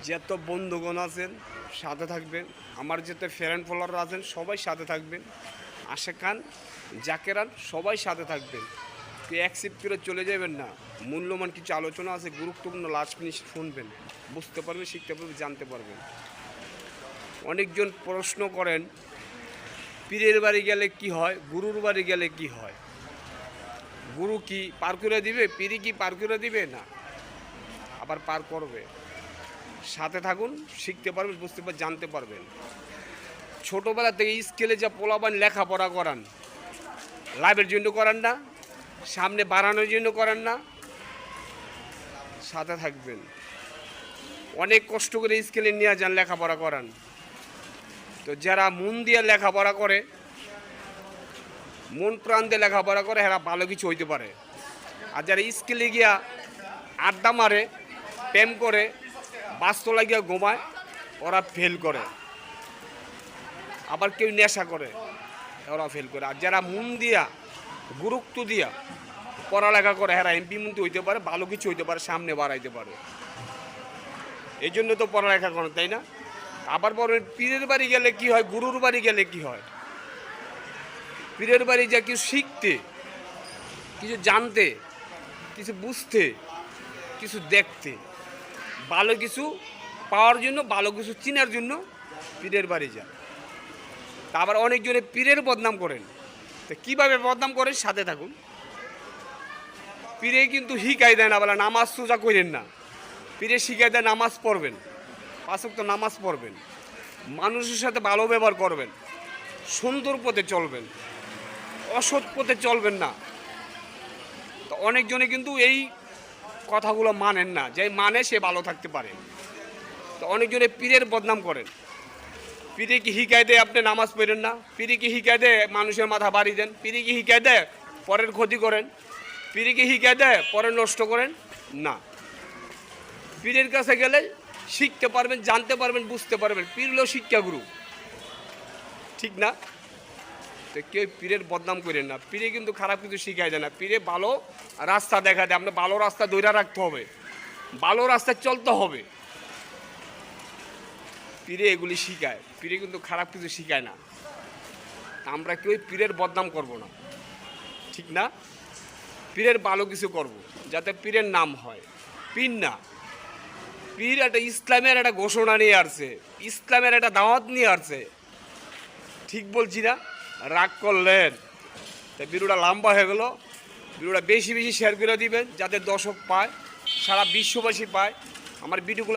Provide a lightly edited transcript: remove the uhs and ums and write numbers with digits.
যত বন্ধুগণ আছেন সাথে থাকবেন, আমার যত ফ্রেন্ড ফলোয়াররা আছেন সবাই সাথে থাকবেন, আশিক খান, জাকেরান সবাই সাথে থাকবেন। কেউ অ্যাকসেপ্ট করে চলে যাবেন না। মূল্যবান কিছু আলোচনা আছে, গুরুত্বপূর্ণ, লাস্ট মিনিট শুনবেন, বুঝতে পারবেন, শিখতে পারবেন, জানতে পারবেন। অনেকজন প্রশ্ন করেন পীরের বাড়ি গেলে কি হয়, গুরুর বাড়ি গেলে কি হয়। গুরু কি পার করে দিবে, পীরি কি পার করে দিবে? না, আবার পার করবে। সাথে থাকুন, শিখতে পারবেন, বুঝতে পারবেন, জানতে পারবেন। ছোটোবেলা থেকে স্কেলে যা পোলাবান লেখাপড়া করান, লাভের জন্য করান না, সামনে বাড়ানোর জন্য করান না, সাথে থাকবেন। অনেক কষ্ট করে স্কেলে নিয়ে যান, লেখাপড়া করান। তো যারা মন দিয়ে লেখাপড়া করে, মন প্রাণ দিয়ে লেখাপড়া করে, এরা ভালো কিছু হইতে পারে। আর যারা স্কেলে গিয়া আড্ডা মারে, প্রেম করে, বাস্তলা গিয়া ঘুমায়, ওরা ফেল করে। আবার কেউ নেশা করে, ওরা ফেল করে। আর যারা মন দিয়া, গুরুত্ব দিয়া পড়ালেখা করে, এরা এমপি মন্ত্রী হইতে পারে, ভালো কিছু হইতে পারে, সামনে বাড়াইতে পারে। এই জন্য তো পড়ালেখা করেন, তাই না? আবার বলেন পীরের বাড়ি গেলে কি হয়, গুরুর বাড়ি গেলে কি হয়। পীরের বাড়ি যা কিছু শিখতে, কিছু জানতে, কিছু বুঝতে, কিছু দেখতে, ভালো কিছু পাওয়ার জন্য, ভালো কিছু চিনার জন্য পীরের বাড়ি যায়। তা আবার অনেকজনে পীরের বদনাম করেন। তো কীভাবে বদনাম করেন, সাথে থাকুন। পীরে কিন্তু শিখাই দেয় না, বলে নামাজ সোজা করেন না। পীরে শিখাই দেয় নামাজ পড়বেন, 5 ওয়াক্ত নামাজ পড়বেন, মানুষের সাথে ভালো ব্যবহার করবেন, সুন্দর পথে চলবেন, অসৎ পথে চলবেন না। তো অনেকজনে কিন্তু এই কথাগুলো মানেন না, যে মানে সে ভালো থাকতে পারে। তো অনেকজনে পীরের বদনাম করেন। পীরে কি শিখাই দেয় আপনি নামাজ পড়েন না, পীরে কি শিখাই দেয় মানুষের মাথা বাড়ি দেন, পীরে কি শিখাই দেয় পরের ক্ষতি করেন, পীরে কি শিখাই দেয় পরের নষ্ট করেন? না। পীরের কাছে গেলে শিখতে পারবেন, জানতে পারবেন, বুঝতে পারবেন। পীর হলো শিক্ষাগুরু, ঠিক না? তো কেউ পীরের বদনাম করেন না। পীরে কিন্তু খারাপ কিছু শিখাই দেয় না, পীরে ভালো রাস্তা দেখা দেয়। আপনার ভালো রাস্তা ধরে রাখতে হবে, ভালো রাস্তায় চলতে হবে। পীরে এগুলি শিখায়, পীরে কিন্তু খারাপ কিছু শিখায় না। আমরা কেউ পীরের বদনাম করব না, ঠিক না? পীরের ভালো কিছু করব, যাতে পীরের নাম হয়। পীর না, পীর একটা ইসলামের একটা ঘোষণা নিয়ে আসছে, ইসলামের একটা দাওয়াত নিয়ে আসছে, ঠিক বলছি না? রাগ করলেন, তাই ভিডিওটা লম্বা হয়ে গেল। ভিডিওটা বেশি বেশি শেয়ার করে দিবেন, যাতে দর্শক পায়, সারা বিশ্ববাসী পায় আমার ভিডিওগুলো।